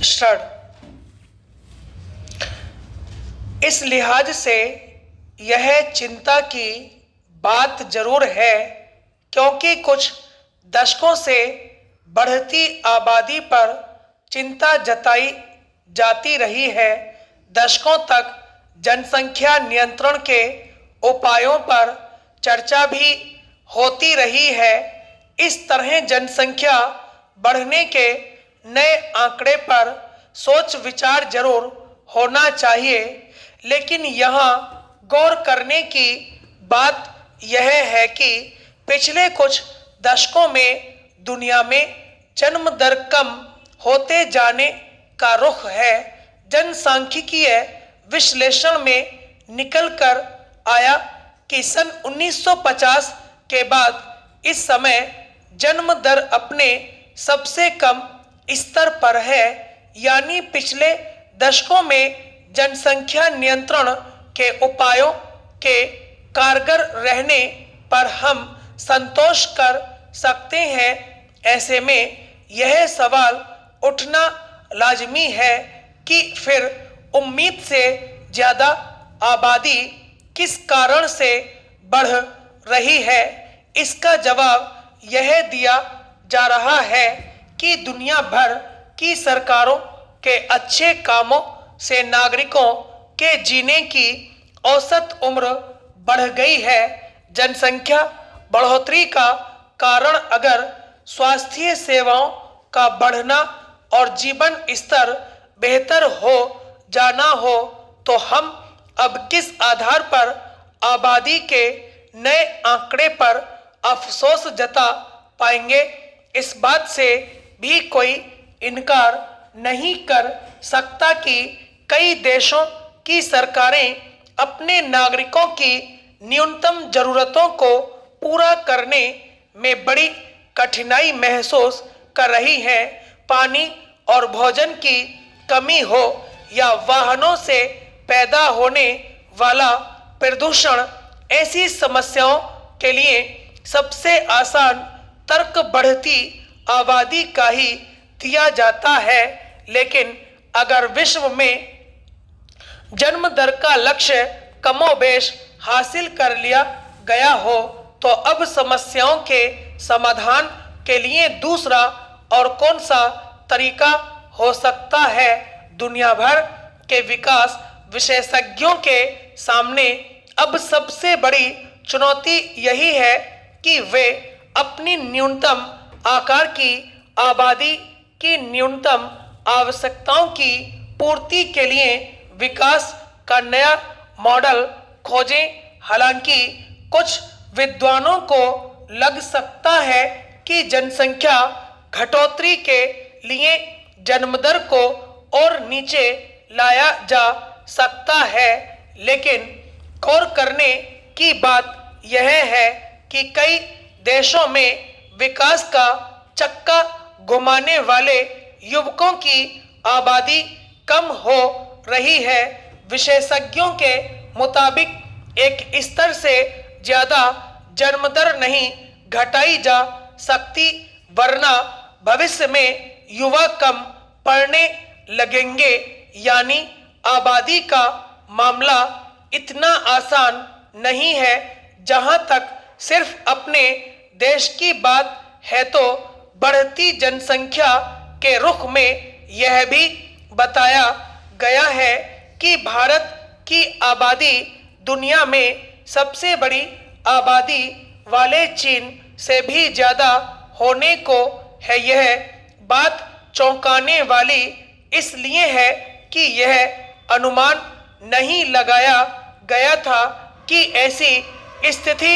षण। इस लिहाज से यह चिंता की बात जरूर है, क्योंकि कुछ दशकों से बढ़ती आबादी पर चिंता जताई जाती रही है। दशकों तक जनसंख्या नियंत्रण के उपायों पर चर्चा भी होती रही है। इस तरह जनसंख्या बढ़ने के नए आंकड़े पर सोच विचार जरूर होना चाहिए, लेकिन यहाँ गौर करने की बात यह है कि पिछले कुछ दशकों में दुनिया में जन्म दर कम होते जाने का रुख है। जनसांख्यिकीय विश्लेषण में निकल कर आया कि सन 1950 के बाद इस समय जन्म दर अपने सबसे कम स्तर पर है, यानी पिछले दशकों में जनसंख्या नियंत्रण के उपायों के कारगर रहने पर हम संतोष कर सकते हैं। ऐसे में यह सवाल उठना लाजमी है कि फिर उम्मीद से ज़्यादा आबादी किस कारण से बढ़ रही है। इसका जवाब यह दिया जा रहा है कि दुनिया भर की सरकारों के अच्छे कामों से नागरिकों के जीने की औसत उम्र बढ़ गई है। जनसंख्या बढ़ोतरी का कारण अगर स्वास्थ्य सेवाओं का बढ़ना और जीवन स्तर बेहतर हो जाना हो, तो हम अब किस आधार पर आबादी के नए आंकड़े पर अफसोस जता पाएंगे। इस बात से भी कोई इनकार नहीं कर सकता कि कई देशों की सरकारें अपने नागरिकों की न्यूनतम जरूरतों को पूरा करने में बड़ी कठिनाई महसूस कर रही हैं। पानी और भोजन की कमी हो या वाहनों से पैदा होने वाला प्रदूषण, ऐसी समस्याओं के लिए सबसे आसान तर्क बढ़ती आबादी का ही दिया जाता है। लेकिन अगर विश्व में जन्म दर का लक्ष्य कमोबेश हासिल कर लिया गया हो, तो अब समस्याओं के समाधान के लिए दूसरा और कौन सा तरीका हो सकता है। दुनिया भर के विकास विशेषज्ञों के सामने अब सबसे बड़ी चुनौती यही है कि वे अपनी न्यूनतम आकार की आबादी की न्यूनतम आवश्यकताओं की पूर्ति के लिए विकास का नया मॉडल खोजें। हालांकि कुछ विद्वानों को लग सकता है कि जनसंख्या घटोतरी के लिए जन्मदर को और नीचे लाया जा सकता है, लेकिन गौर करने की बात यह है कि कई देशों में विकास का चक्का घुमाने वाले युवकों की आबादी कम हो रही है। विशेषज्ञों के मुताबिक एक स्तर से ज़्यादा जन्मदर नहीं घटाई जा सकती, वरना भविष्य में युवा कम पढ़ने लगेंगे। यानी आबादी का मामला इतना आसान नहीं है। जहां तक सिर्फ अपने देश की बात है, तो बढ़ती जनसंख्या के रुख में यह भी बताया गया है कि भारत की आबादी दुनिया में सबसे बड़ी आबादी वाले चीन से भी ज़्यादा होने को है। यह बात चौंकाने वाली इसलिए है कि यह अनुमान नहीं लगाया गया था कि ऐसी स्थिति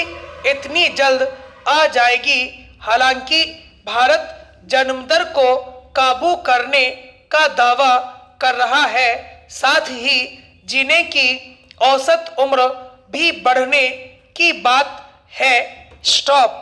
इतनी जल्द आ जाएगी। हालांकि भारत जन्मदर को काबू करने का दावा कर रहा है, साथ ही जीने की औसत उम्र भी बढ़ने की बात है। स्टॉप।